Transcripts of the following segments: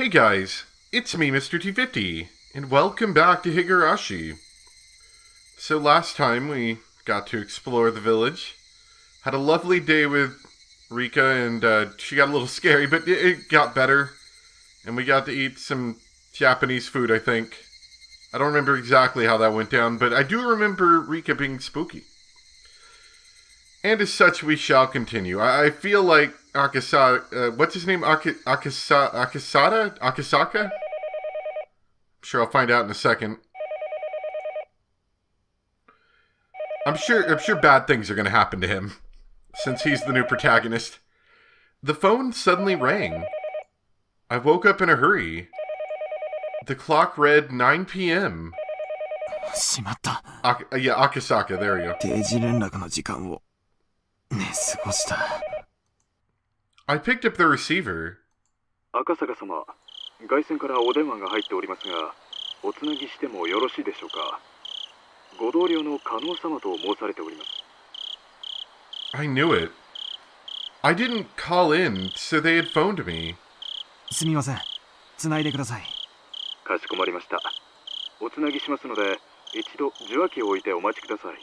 Hey guys, it's me, Mr. T50, and welcome back to Higurashi. So last time we got to explore the village, had a lovely day with Rika, and she got a little scary, but it got better, and we got to eat some Japanese food, I think. I don't remember exactly how that went down, but I do remember Rika being spooky. And as such, we shall continue. I feel like Akasaka, what's his name? Akasada? Akasaka? I'm sure I'll find out in a second. I'm sure bad things are going to happen to him, since he's the new protagonist. The phone suddenly rang. I woke up in a hurry. The clock read 9 p.m. しまった。Yeah, Akasaka, there we go. 定時連絡の時間を寝過ごした。I picked up the receiver. 赤坂様、外線からお電話が入っておりますが、おつなぎしてもよろしいでしょうか。ご同僚の加納様と申されております。I knew it. I didn't call in, so they had phoned me. すみません。つないでください。かしこまりました。おつなぎしますので、一度受話器を置いてお待ちください。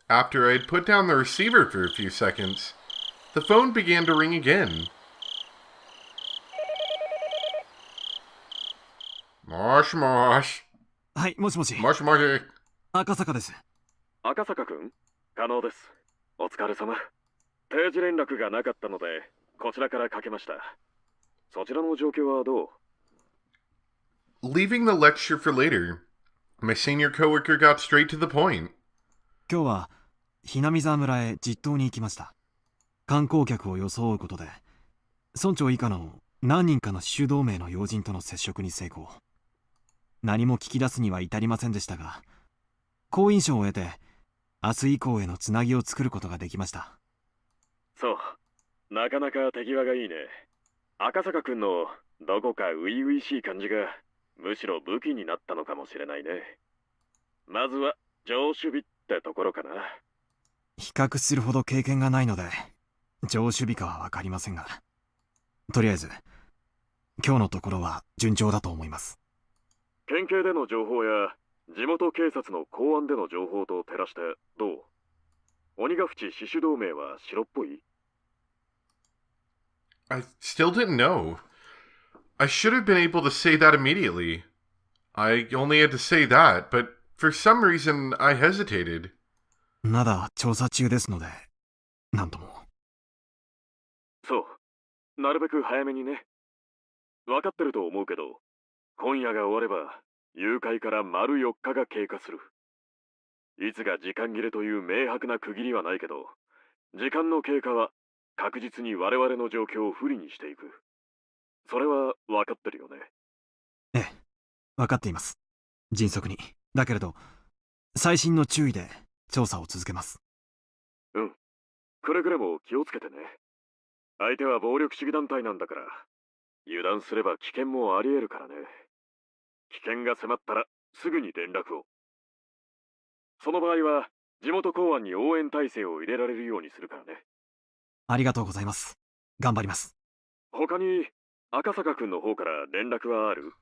After I had put down the receiver for a few seconds, the phone began to ring again. Mosh mosh. はい、もしもし。Mosh mosh. 赤坂です。赤坂くん、加納です。お疲れ様。定時連絡がなかったので、こちらからかけました。そちらの状況はどう？ Leaving the lecture for later, my senior coworker got straight to the point. 今日はひなみ沢村へ実島に行きました。観光客を装うことで、村長以下の何人かの主同盟の要人との接触に成功。何も聞き出すには至りませんでしたが、好印象を得て、明日以降へのつなぎを作ることができました。そう、なかなか手際がいいね。赤坂くんのどこか初々しい感じが、むしろ武器になったのかもしれないね。まずは上守備ってところかな。比較するほど経験がないので、上守備かはわかりませんが、とりあえず、今日のところは順調だと思います。県警での情報や地元警察の公安での情報と照らしてどう？鬼ヶ淵死守同盟は白っぽい？ I still didn't know. I should have been able to say that immediately. I only had to say that, but for some reason I hesitated. まだ調査中ですので、なんとも。そう、なるべく早めにね。分かってると思うけど、今夜が終われば誘拐から丸4日が経過する。いつが時間切れという明白な区切りはないけど、時間の経過は確実に我々の状況を不利にしていく。それは分かってるよね。ええ、分かっています。迅速に。だけれど、細心の注意で調査を続けます。うん。くれぐれも気をつけてね。相手は暴力主義団体なんだから、油断すれば危険もあり得るからね。危険が迫ったらすぐに連絡を。その場合は地元公安に応援体制を入れられるようにするからね。ありがとうございます。頑張ります。他に赤坂くんの方から連絡はある？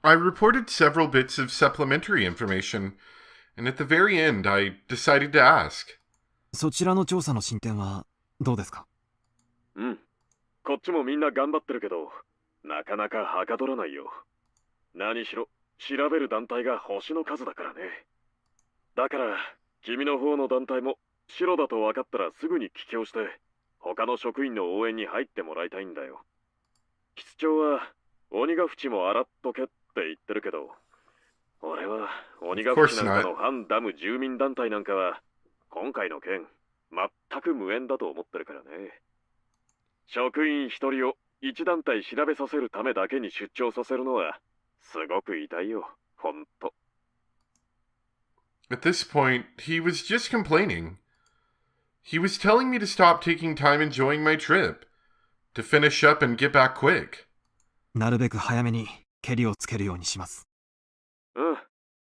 I reported several bits of supplementary information, and at the very end I decided to ask. そちらの調査の進展はどうですか？うん。こっちもみんな頑張ってるけど、なかなかはかどらないよ。何しろ調べる団体が星の数だからね。だから君の方の団体も白だと分かったらすぐに帰郷して他の職員の応援に入ってもらいたいんだよ。室長は鬼ヶ淵も洗っとけって言ってるけど、俺は鬼ヶ淵なんかの反ダム住民団体なんかは今回の件全く無縁だと思ってるからね。職員一人を一団体調べさせるためだけに出張させるのはすごく痛いよ、ほんと。At this point, he was just complaining. He was telling me to stop taking time enjoying my trip, to finish up and get back quick. なるべく早めにケリをつけるようにします。うん、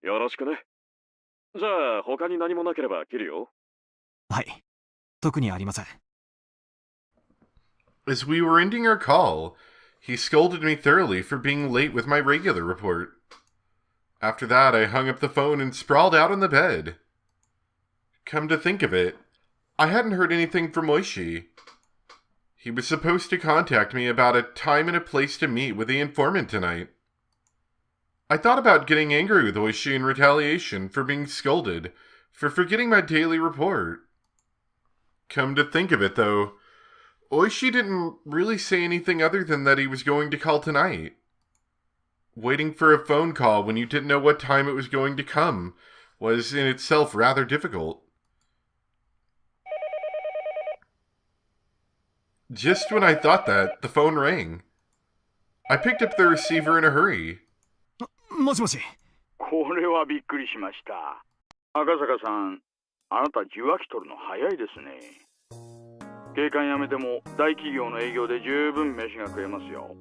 よろしくね。じゃあ他に何もなければ切るよ。はい、特にありません。As we were ending our call, he scolded me thoroughly for being late with my regular report. After that, I hung up the phone and sprawled out on the bed. Come to think of it, I hadn't heard anything from Oishi. He was supposed to contact me about a time and a place to meet with the informant tonight. I thought about getting angry with Oishi in retaliation for being scolded for forgetting my daily report. Come to think of it, though, Oishi didn't really say anything other than that he was going to call tonight. Waiting for a phone call when you didn't know what time it was going to come was in itself rather difficult. Just when I thought that, the phone rang. I picked up the receiver in a hurry. もしもし。これはびっくりしました。赤坂さん、あなた受話器取るの早いですね。警官辞めても大企業の営業で十分飯が食えますよ。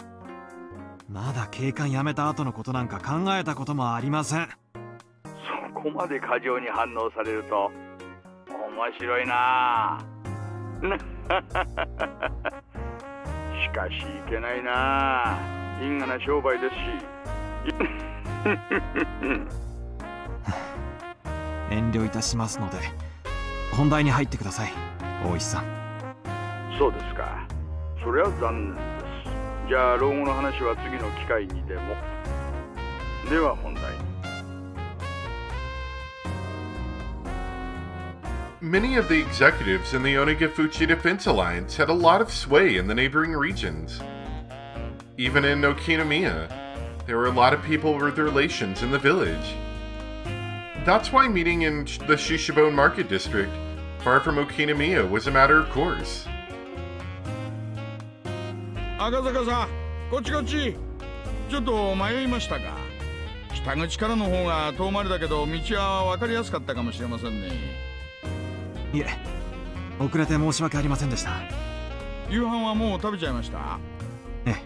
まだ警官辞めた後のことなんか考えたこともありません。そこまで過剰に反応されると面白いなあ。しかしいけないなあ。因果な商売ですし。遠慮いたしますので本題に入ってください、大石さん。そうですか。それは残念です。じゃあ老後の話は次の機会にでも。では本題に。Many of the executives in the Onegafuchi Defense Alliance had a lot of sway in the neighboring regions. Even in Okinomiya, there were a lot of people with relations in the village. That's why meeting in the Shishibone Market District, far from Okinomiya, was a matter of course. 赤坂さん、こっちこっち。ちょっと迷いましたが、北口からの方が遠回りだけど道は分かりやすかったかもしれませんね。いえ、遅れて申し訳ありませんでした。夕飯はもう食べちゃいました？ええ、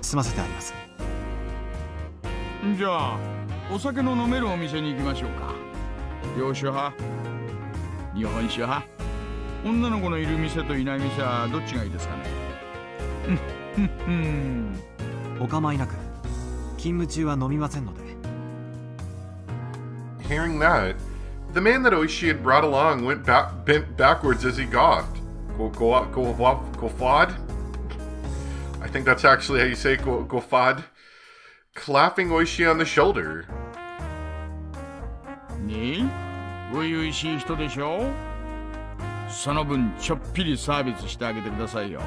済ませてあります。じゃあお酒の飲めるお店に行きましょうか。洋酒派？日本酒派？女の子のいる店といない店はどっちがいいですかね。お構いなく。勤務中は飲みませんので。Hearing that, the man that Oishi had brought along bent backwards as he gawked. Gofad? I think that's actually how you say gofad. Clapping Oishi on the shoulder. ねえ、初々しい人でしょ。その分ちょっぴりサービスしてあげてくださいよ。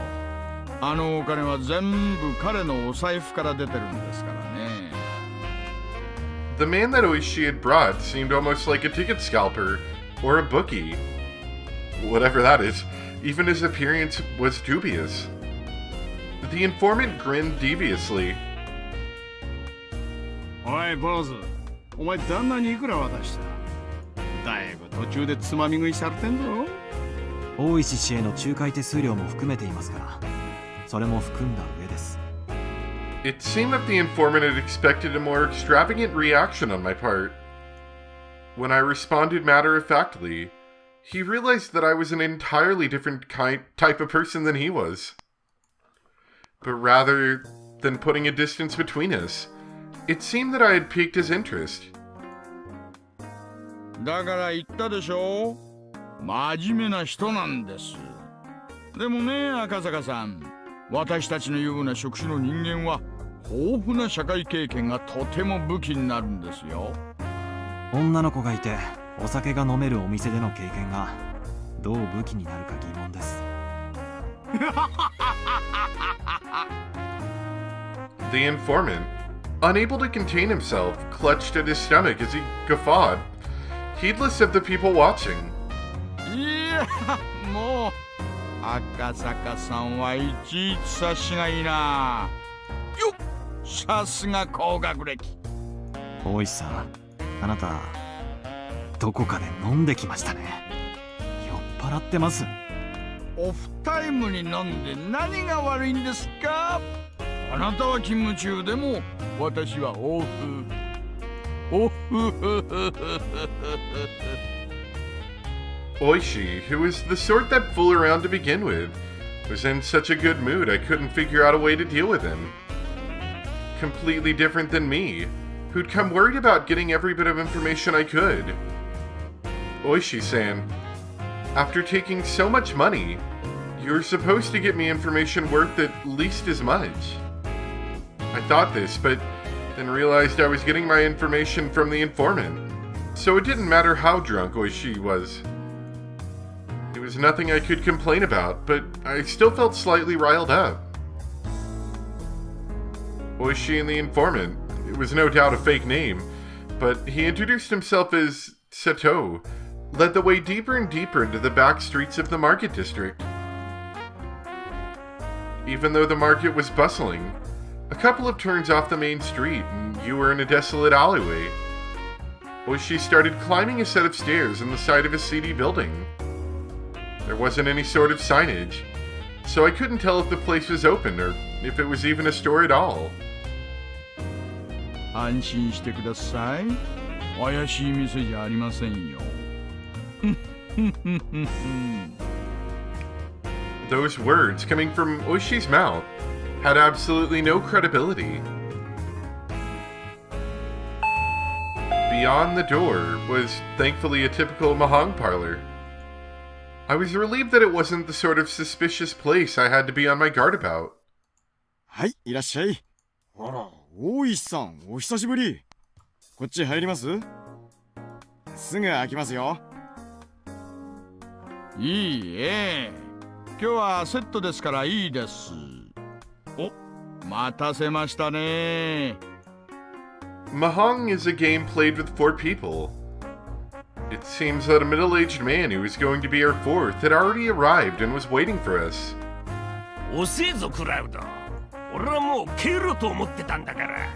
あのお金は全部彼のお財布から出てるんですからね。The man that Oishi had brought seemed almost like a ticket scalper or a bookie. Whatever that is, even his appearance was dubious. The informant grinned deviously. おい坊主、お前旦那にいくら渡した？だいぶ途中でつまみ食いされてんぞ。大石氏への仲介手数料も含めていますから、それも含んだ上です。It seemed that the informant had expected a more extravagant reaction on my part. When I responded matter-of-factly, he realized that I was an entirely different type of person than he was. But rather than putting a distance between us, it seemed that I had piqued his interest. だから言ったでしょ。真面目な人なんです。でもね、赤坂さん、私たちのような職種の人間は豊富な社会経験がとても武器になるんですよ。女の子がいてお酒が飲めるお店での経験がどう武器になるか疑問です。The informant, unable to contain himself, clutched at his stomach as he guffawed, heedless of the people watching. いや、もう赤坂さんはいちいち察しがいいな。よっ、さすが高学歴。大石さん、あなたどこかで飲んできましたね。酔っ払ってます。オフタイムに飲んで何が悪いんですか？あなたは勤務中でも私はオフ。オフ。Oishi, who was the sort that fool around to begin with, was in such a good mood I couldn't figure out a way to deal with him. Completely different than me, who'd come worried about getting every bit of information I could. Oishi-san, after taking so much money, you were supposed to get me information worth at least as much. I thought this, but then realized I was getting my information from the informant, so it didn't matter how drunk Oishi was. It was nothing I could complain about, but I still felt slightly riled up. Oishi and the informant, it was no doubt a fake name, but he introduced himself as Seto, led the way deeper and deeper into the back streets of the market district. Even though the market was bustling, a couple of turns off the main street and you were in a desolate alleyway. Oishi started climbing a set of stairs in the side of a seedy building. There wasn't any sort of signage, so I couldn't tell if the place was open or if it was even a store at all. 安心してください。怪しい店じゃありませんよ。Those words coming from Oishi's mouth had absolutely no credibility. Beyond the door was thankfully a typical Mahang parlor. I was relieved that it wasn't the sort of suspicious place I had to be on my guard about. はい、いらっしゃい。あら、大石さん、お久しぶり。こっち入ります？すぐ開きますよ。いいえ。今日はセットですからいいです。お、待たせましたね。Mahang is a game played with 4 people. It seems that a middle-aged man who was going to be our 4th had already arrived and was waiting for us. 遅えぞクラウド。俺はもう消えろと思ってたんだから。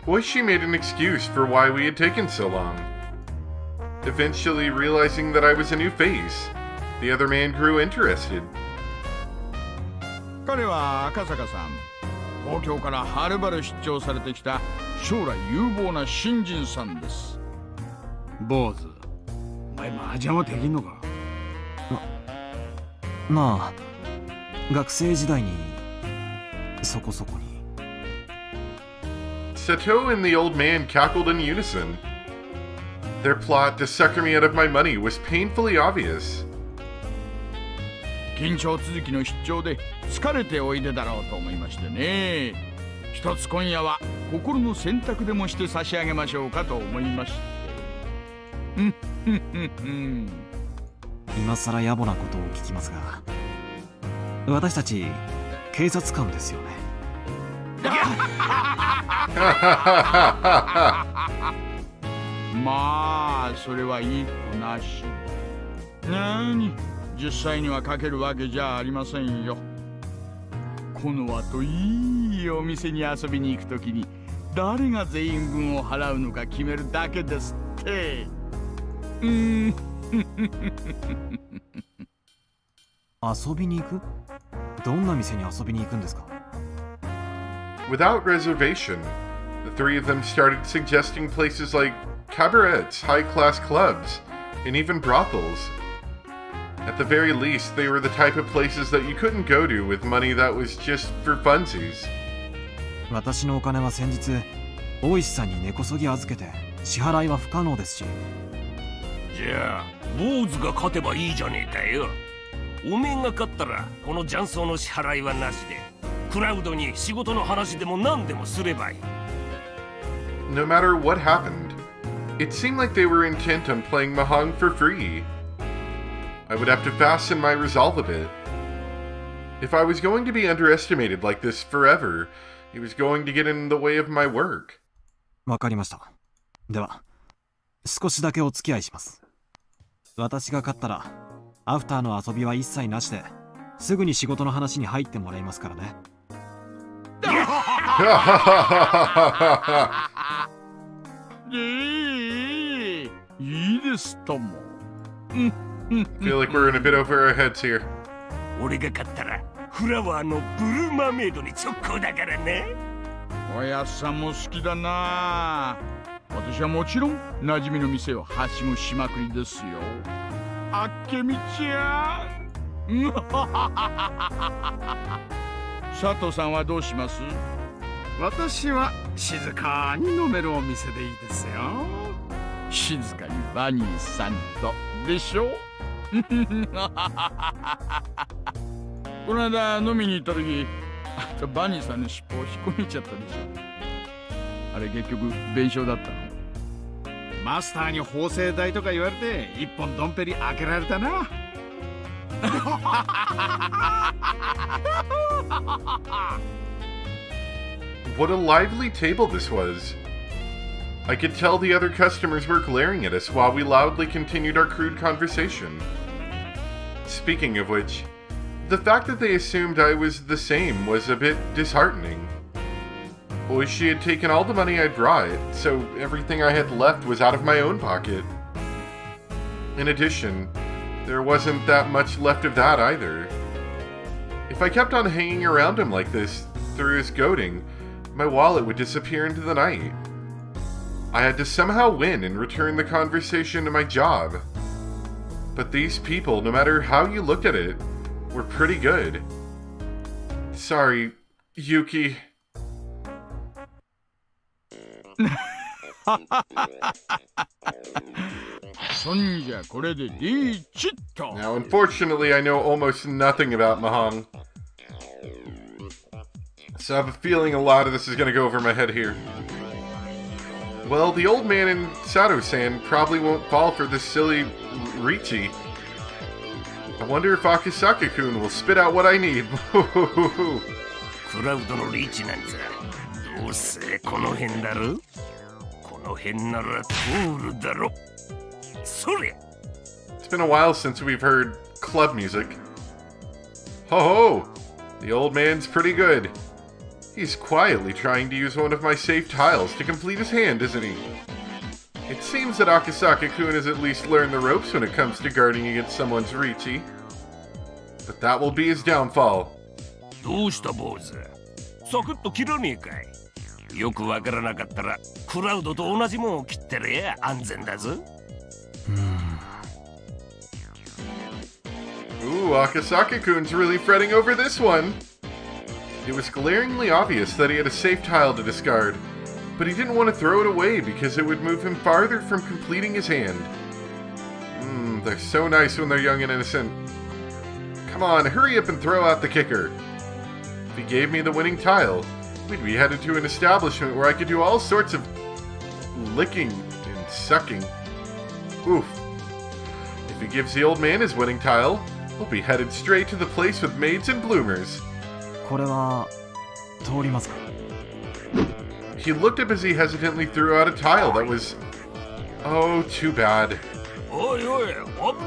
Oishi made an excuse for why we had taken so long. Eventually realizing that I was a new face, the other man grew interested. 彼は赤坂さん。東京からはるばる出張されてきた将来有望な新人さんです。坊主、お前麻雀はできんのか？まあ、学生時代にそこそこに。Seto and the old man cackled in unison. Their plot to sucker me out of my money was painfully obvious. 緊張続きの出張で疲れておいでだろうと思いましてね。一つ今夜は心の選択でもして差し上げましょうかと思いまして。今さら野暮なことを聞きますが、私たち警察官ですよね。まあそれはいい子なし。なに実際にはかけるわけじゃありませんよ。この後いいお店に遊びに行くときに誰が全員分を払うのか決めるだけですって。遊びに行く？どんな店に遊びに行くんですか？ Without reservation, the 3 of them started suggesting places like cabarets, high-class clubs, and even brothels. At the very least, they were the type of places that you couldn't go to with money that was just for funsies. 私のお金は先日、大石さんに根こそぎ預けて支払いは不可能ですし。じゃあ坊主が勝てばいいじゃねえかよ。おめえが勝ったらこの雀荘の支払いはなしで、クラウドに仕事の話でも何でもすればいい。No matter what happened, it seemed like they were intent on playing Mahang for free. I would have to fasten my resolve a bit. If I was going to be underestimated like this forever, it was going to get in the way of my work. わかりました。では、少しだけお付き合いします。私が勝ったら、アフターの遊びは一切なしで、すぐに仕事の話に入ってもらいますからね。いいですとも。Feel like we're in a bit over our heads here. 俺が勝ったらフラワーのブルーマーメイドに直行だからね。おやっさんも好きだな。私はもちろん馴染みの店をはしごしまくりですよ。あっけみちゃん。佐藤さんはどうします？私は静かに飲めるお店でいいですよ。静かにバニーさんとでしょ。この間飲みに行った時、あんたバニーさんの尻尾を引っこ抜いちゃったでしょ。あれ結局弁償だったの？マスターに縫製代とか言われて一本ドンペリ開けられたな。What a lively table this was. I could tell the other customers were glaring at us while we loudly continued our crude conversation. Speaking of which, the fact that they assumed I was the same was a bit disheartening. Oishi had taken all the money I'd brought, so everything I had left was out of my own pocket. In addition, there wasn't that much left of that either. If I kept on hanging around him like this, through his goading, my wallet would disappear into the night. I had to somehow win and return the conversation to my job. But these people, no matter how you looked at it, were pretty good. Sorry, Yuki. そんじゃこれでリーチっと。 Now, unfortunately, I know almost nothing about Mahang. So I have a feeling a lot of this is going to go over my head here. Well, the old man in Sato-san probably won't fall for this silly Richi. I wonder if Akisaka-kun will spit out what I need. クラウドのリーチなんざどうせこの辺だろ。この辺なら通るだろ。それ。 It's been a while since we've heard club music. Ho ho! The old man's pretty good. He's quietly trying to use one of my safe tiles to complete his hand, isn't he? It seems that Akisaka-kun has at least learned the ropes when it comes to guarding against someone's Richi. But that will be his downfall. どうした坊主。サクッと切らねえかい。よくわからなかったらクラウドと同じもんを切ってりゃ安全だぞ。Ooh, Akisaka-kun's really fretting over this one. It was glaringly obvious that he had a safe tile to discard, but he didn't want to throw it away because it would move him farther from completing his hand. They're so nice when they're young and innocent. Come on, hurry up and throw out the kicker. If he gave me the winning tile, we'd be headed to an establishment where I could do all sorts of licking and sucking. Oof. If he gives the old man his winning tile, we'll be headed straight to the place with maids and bloomers. これは通りますか？ He looked up as he hesitantly threw out a tile that was... Oh, too bad. おいおい、危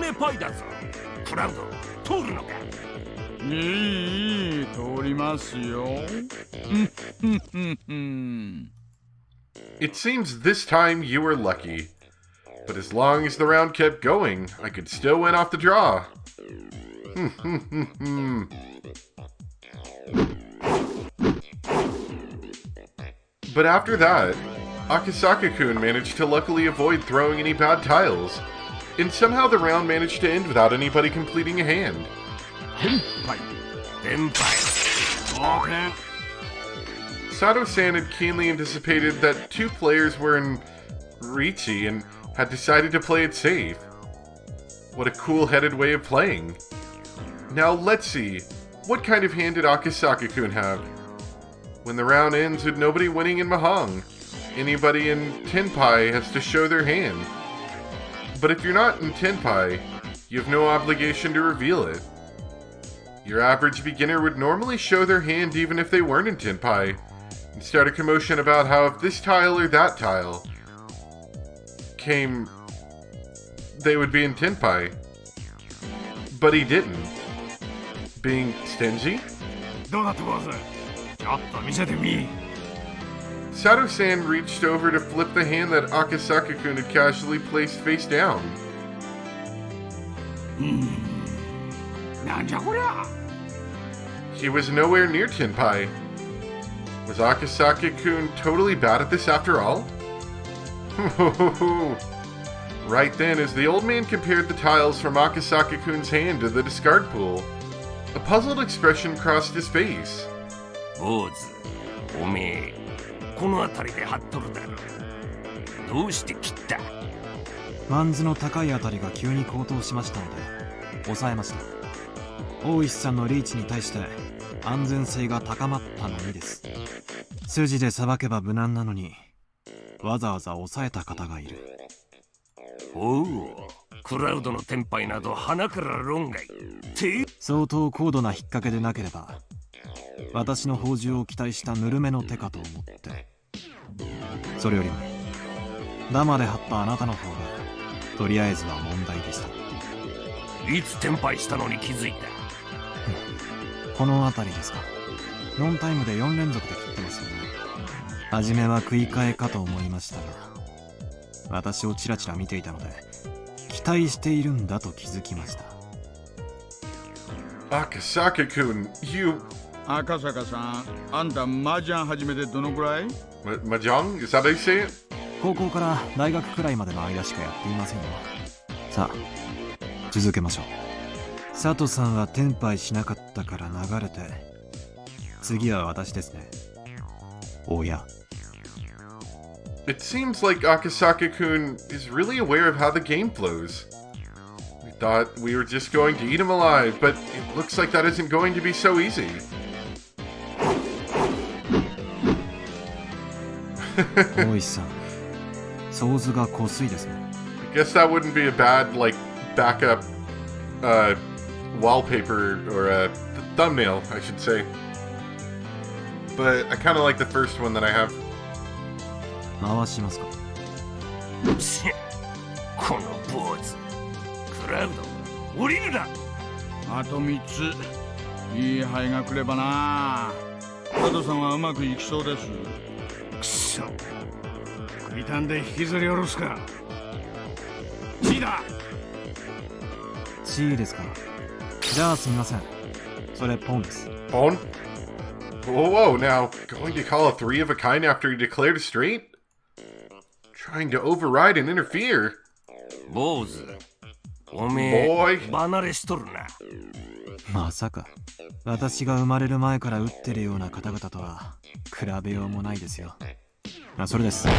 ねえパイだぞ。クラウド、通るのか。いい、通りますよ。It seems this time you were lucky. But as long as the round kept going, I could still win off the draw. But after that, Akisaka-kun managed to luckily avoid throwing any bad tiles, and somehow the round managed to end without anybody completing a hand. 天敗。 Sato-san had keenly anticipated that two players were in Richi and had decided to play it safe. What a cool-headed way of playing. Now let's see, what kind of hand did Akisaka-kun have? When the round ends with nobody winning in Mahang, anybody in Tenpai has to show their hand. But if you're not in Tenpai, you have no obligation to reveal it. Your average beginner would normally show their hand even if they weren't in Tenpai, and start a commotion about how if this tile or that tile came, they would be in Tenpai. But he didn't. Being stingy? どうだって坊主、ちょっと見せてみ。 Sato-san reached over to flip the hand that Akisaka-kun had casually placed face down. なんじゃこりゃ。 He was nowhere near Tenpai. Was Akisaka-kun totally bad at this after all? right then as the old man compared the tiles from Akasaka-kun's hand to the discard pool. A puzzled expression crossed his face. 坊主、おめえ、この辺りで張っとるだろ。どうして切った？マンズの高いあたりが急に高騰しましたので抑えました。大石さんのリーチに対して安全性が高まったのにです。筋でさばけば無難なのにわざわざ抑えた方がいる。おう、クラウドのテンパイなど鼻から論外。相当高度な引っ掛けでなければ私の宝珠を期待したぬるめの手かと思って。それよりもダマで張ったあなたの方がとりあえずは問題でした。いつテンパイしたのに気づいた？この辺りですか。ノンタイムで4連続で切ってますよね。初めは食い替えかと思いましたが私をチラチラ見ていたので期待しているんだと気づきました。Akasaka-kun, you... 赤坂さん、あんた麻雀始めてどのくらい？ Mahjong? Is that how you say it? 高校から大学くらいまでの間しかやっていませんよ。さあ続けましょう。佐藤さんはテンパイしなかったから流れて次は私ですね。おや。It seems like Akasaka-kun is really aware of how the game flows. We thought we were just going to eat him alive, but it looks like that isn't going to be so easy. 大石さん、想図が濃いですね。I guess that wouldn't be a bad, like, backup wallpaper or a thumbnail, I should say. But I kind of like the first one that I have. 回しますか。この坊主、クラウド、降りるな。あと3つ。いい牌が来ればな。佐藤さんはうまくいきそうです。くそ、食いたんで引きずり下ろすか。G だ。 C ですか。じゃあすみません。それポンです。ポン? Whoa, now, going to call a 3 of a kind after he declared a straight? Trying to override and interfere. 坊主、おめえ、Boy. 離れしとるな。まさか私が生まれる前から打ってるような方々とは比べようもないですよ。それです。ト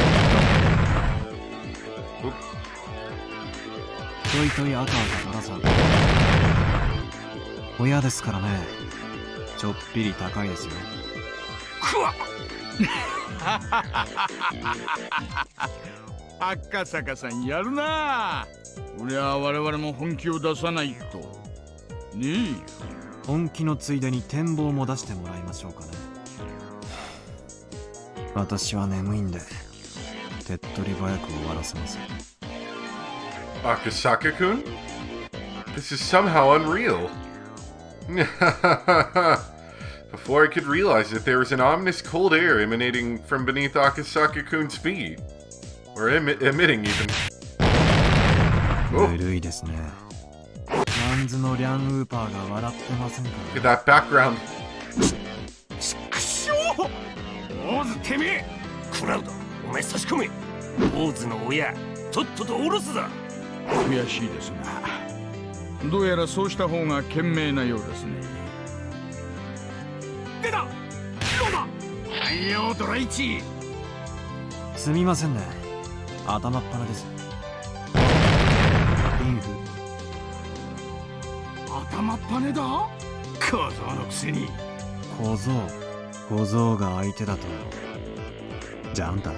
イトイ赤赤ドラさん。親ですからね。ちょっぴり高いですよ。くわっ赤坂さんやるな。俺は我々も本気を出さないと。ねえ。本気のついでに展望も出してもらいましょうかね。私は眠いんで手っ取り早く終わらせます。 Akasaka-kun? This is somehow unreal. Before I could realize it, there was an ominous cold air emanating from beneath Akasaka-kun's feet. Or emitting even. ぬるいですね。マンズのリャンウーパーが笑ってませんか？ Look at that background. くしょう。坊主てめえ、クラウド、お前差し込め。坊主の親、とっとと下ろすだ。悔しいですが、どうやらそうした方が賢明なようですね。出た。ロマ。はいよ、ドラ1。すみませんね。頭っ鼻です。インフ。頭っぱねだ。小僧のくせに。小僧が相手だと。じゃああんた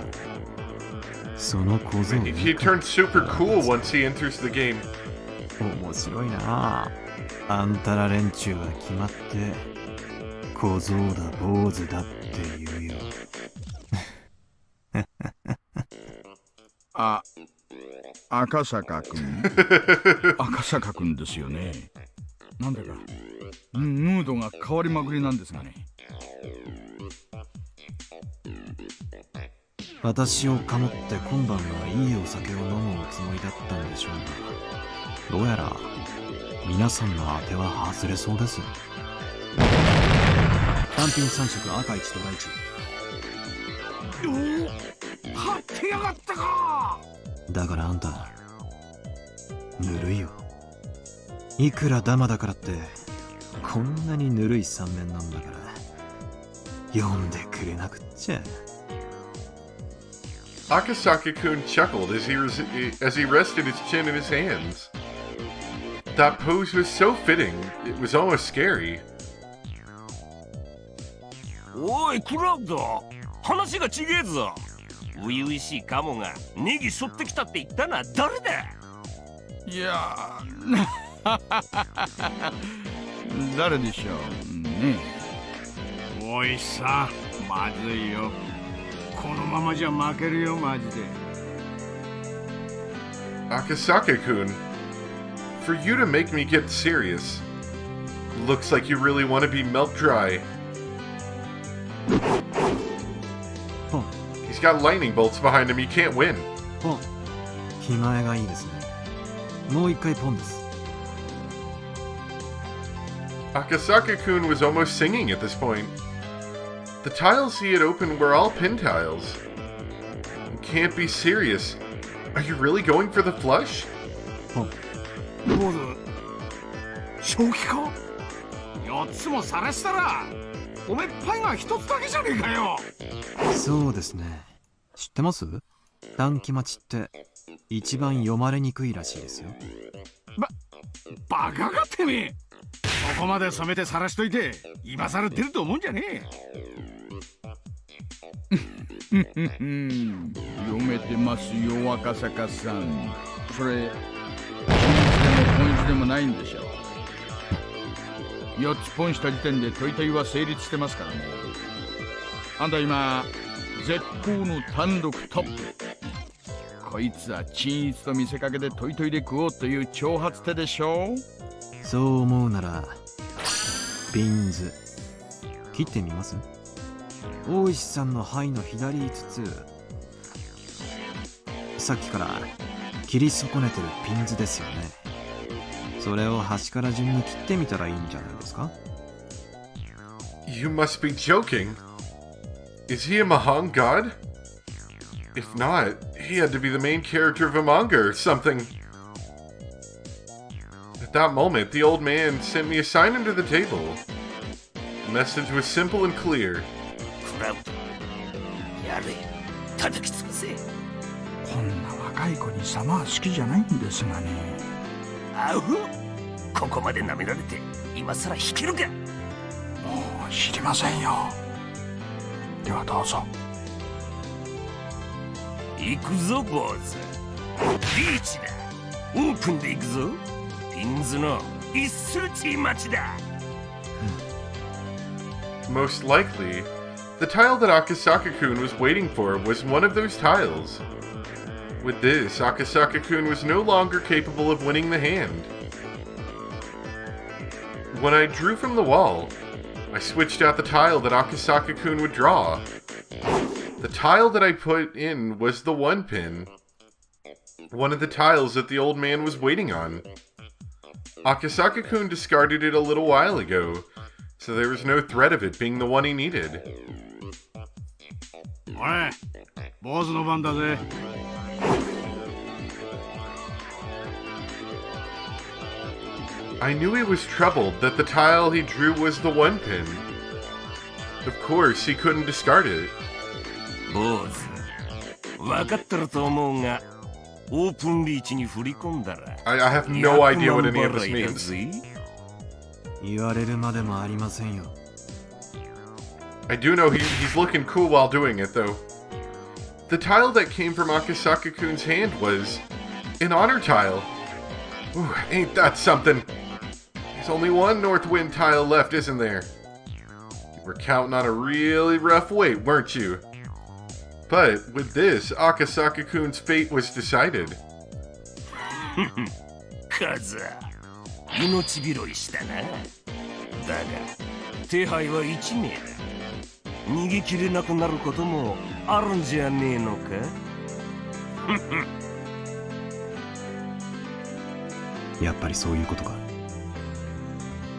その小僧 He turns super cool once he enters the game. 面白いな。あんたら連中は決まって小僧だ坊主だって言うよ。あ、赤坂くん。赤坂くんですよね。なんだかムードが変わりまくりなんですがね。私をかもって今晩はいいお酒を飲むおつもりだったんでしょうが、どうやら皆さんの当ては外れそうです。単品3色赤1とラ1。おお、張ってやがったか。だからあんたぬるいよ。いくらダマだからってこんなにぬるい三面なんだから読んでくれなくっちゃ。 Akasaka-kun chuckled as he rested his chin in his hands. That pose was so fitting, it was almost scary. おいクラウド、話が違えぞ。初々しいカモがネギ背負ってきたって言ったのは誰だ。いや誰でしょうね。おいさ、まずいよ。このままじゃ負けるよ、マジで。Akasaka-kun, for you to make me get serious, looks like you really want to be milk dry. ポン He's got lightning bolts behind him, he can't win. ポン、気前がいいですね。もう一回ポンです。 Akasaka-kun was almost singing at this point. The tiles he had opened were all pin tiles. You can't be serious. Are you really going for the flush? ポン、坊主、正気か。4つもさらしたらおめっぱいが1つだけじゃねえかよ。そうですね。知ってます？短期待ちって一番読まれにくいらしいですよ。バカかてめえ。そこまで染めてさらしといて今さら出ると思うんじゃねえ。読めてますよ、赤坂さん。それポイントでもないんでしょう。4つポンした時点でトイトイは成立してますからね。あんた今絶好の単独トップ。こいつは鎮一と見せかけてトイトイで食おうという挑発手でしょう。そう思うならビンズ切ってみます？大石さんの牌の左5つ、さっきから切り損ねてるピンズですよね。それを端から順に切ってみたらいいんじゃないですか？ You must be joking. Is he a Mahang god? If not, he had to be the main character of a manga or something. At that moment, the old man sent me a sign under the table. The message was simple and clear. クラウド、やれ、叩き潰せ。こんな若い子に様は好きじゃないんですがね。あう、ここまで舐められて今さら弾けるか。もう知りませんよ。ではどうぞ。行くぞ坊主。リーチだ。オープンで行くぞ。ピンズの一数値待ちだ。Most likely, the tile that Akasaka-kun was waiting for was one of those tiles. With this, Akasaka-kun was no longer capable of winning the hand. When I drew from the wall, I switched out the tile that Akasaka-kun would draw. The tile that I put in was the 1 pin, one of the tiles that the old man was waiting on. Akasaka-kun discarded it a little while ago, so there was no threat of it being the one he needed. おい、坊主の番だぜ。I knew he was troubled that the tile he drew was the 1 pin. Of course, he couldn't discard it. 坊主、分かってると思うが、オープンリーチに振り込んだら I have no idea what any of this means. 言われるまでもありませんよ。I do know he's looking cool while doing it, though. The tile that came from Akasaka-kun's hand was an honor tile. Ooh, ain't that something? There's only one North Wind tile left, isn't there? You were counting on a really rough wait, weren't you? But with this, Akasaka-kun's fate was decided. カザ、命拾いしたな。だが、手配は1名だ。逃げ切れなくなることもあるんじゃねえのか？やっぱりそういうことか。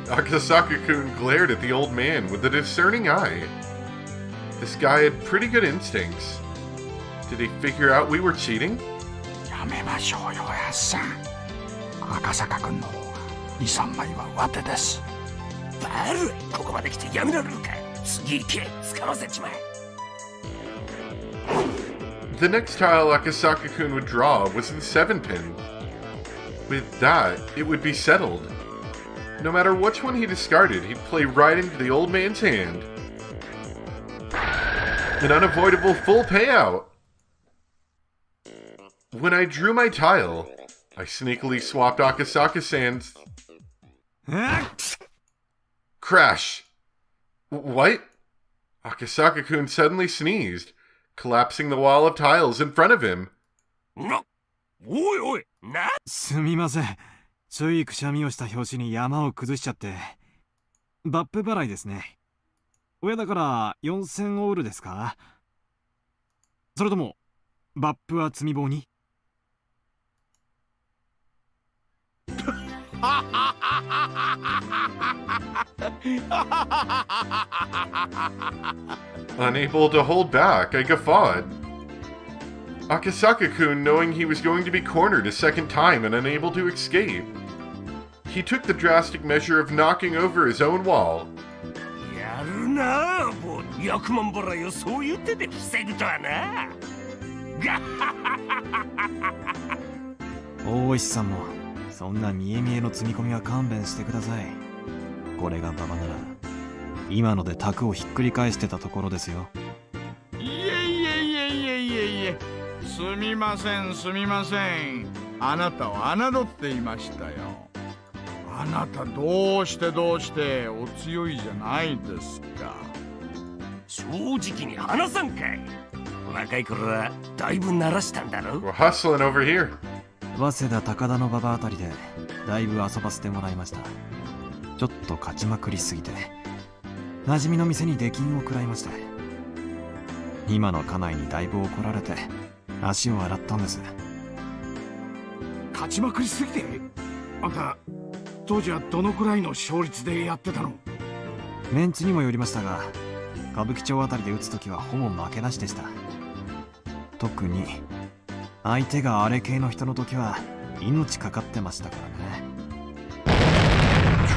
Akasaka-kun glared at the old man with a discerning eye. This guy had pretty good instincts. Did he figure out we were cheating? やめましょうよ、やっさん。赤坂君の方が2、3枚は上手です。バル、ここまで来てやめられるか。次行け、使わせちまえ。The next tile Akasaka-kun would draw was the 7-pin. With that, it would be settled. No matter which one he discarded, he'd play right into the old man's hand. An unavoidable full payout. When I drew my tile, I sneakily swapped Akasaka-san's... Crash! What? Akasaka-kun suddenly sneezed, collapsing the wall of tiles in front of him. おいおい、すみません。ついくしゃみをした拍子に山を崩しちゃって。バップ払いですね。親だから4000オールですか？それとも、バップは積み棒に？Unable to hold back, I guffawed. Akasaka-kun, knowing he was going to be cornered a second time and unable to escape, he took the drastic measure of knocking over his own wall. やるなあ、もう100万払いをそういう手で防ぐとはな。大石さんもそんな見え見えの積み込みは勘弁してください。これが馬場なら今ので卓をひっくり返してたところですよ。いえいえいえいえいえいえ、すみませんすみません。あなたを侮っていましたよ。あなたどうしてお強いじゃないですか。正直に話さんかい。若い頃はだいぶ慣らしたんだろ。 We're hustling over here. 早稲田高田の馬場あたりでだいぶ遊ばせてもらいました。ちょっと勝ちまくりすぎて馴染みの店に出禁を食らいました。今の家内にだいぶ怒られて足を洗ったんです。勝ちまくりすぎて？あんた当時はどのくらいの勝率でやってたの？メンツにもよりましたが、歌舞伎町あたりで打つときはほぼ負けなしでした。特に相手があれ系の人のときは命かかってましたからね。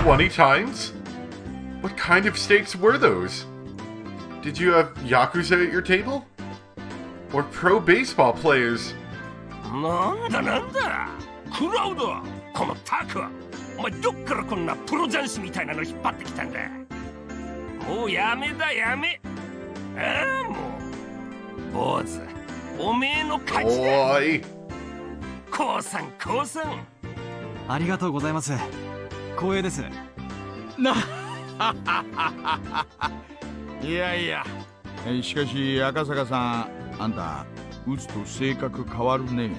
20 times? What kind of stakes were those? Did you have Yakuza at your table? Or pro baseball players? なんだクラウド、このタクはお前どっからこんなプロ雀士みたいなの引っ張ってきたんだ。もうやめだやめ。ああもう坊主、おめえの勝ちだ。おい、降参降参。ありがとうございます。光栄です。いやいや、しかし赤坂さん、あんた打つと性格変わるね。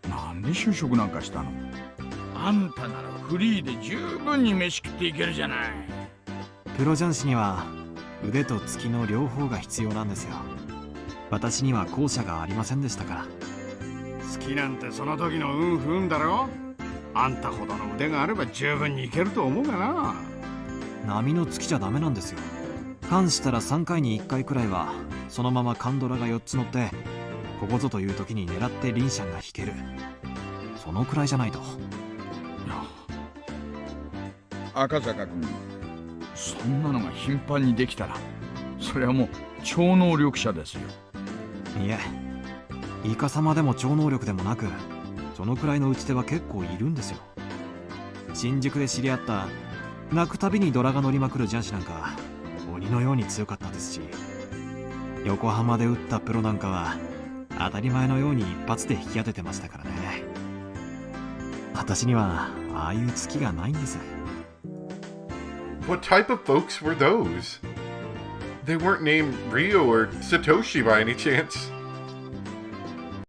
なんで就職なんかしたの？あんたならフリーで十分に飯食っていけるじゃない。プロ雀士には腕と突きの両方が必要なんですよ。私には後者がありませんでしたから。好きなんてその時の運不運だろ。あんたほどの腕があれば十分にいけると思うがな。波の突きじゃダメなんですよ。関したら3回に1回くらいはそのままカンドラが4つ乗ってここぞという時に狙ってリンシャンが引ける。そのくらいじゃないと。赤坂君、そんなのが頻繁にできたらそれはもう超能力者ですよ。いえ、イカ様でも超能力でもなく、そのくらいの打ち手は結構いるんですよ。新宿で知り合った泣くたびにドラが乗りまくる雀士なんか鬼のように強かったですし、横浜で打ったプロなんかは当たり前のように一発で引き当ててましたからね。私にはああいう突きがないんです。 what type of folks were those? They weren't named Ryo or Satoshi by any chance.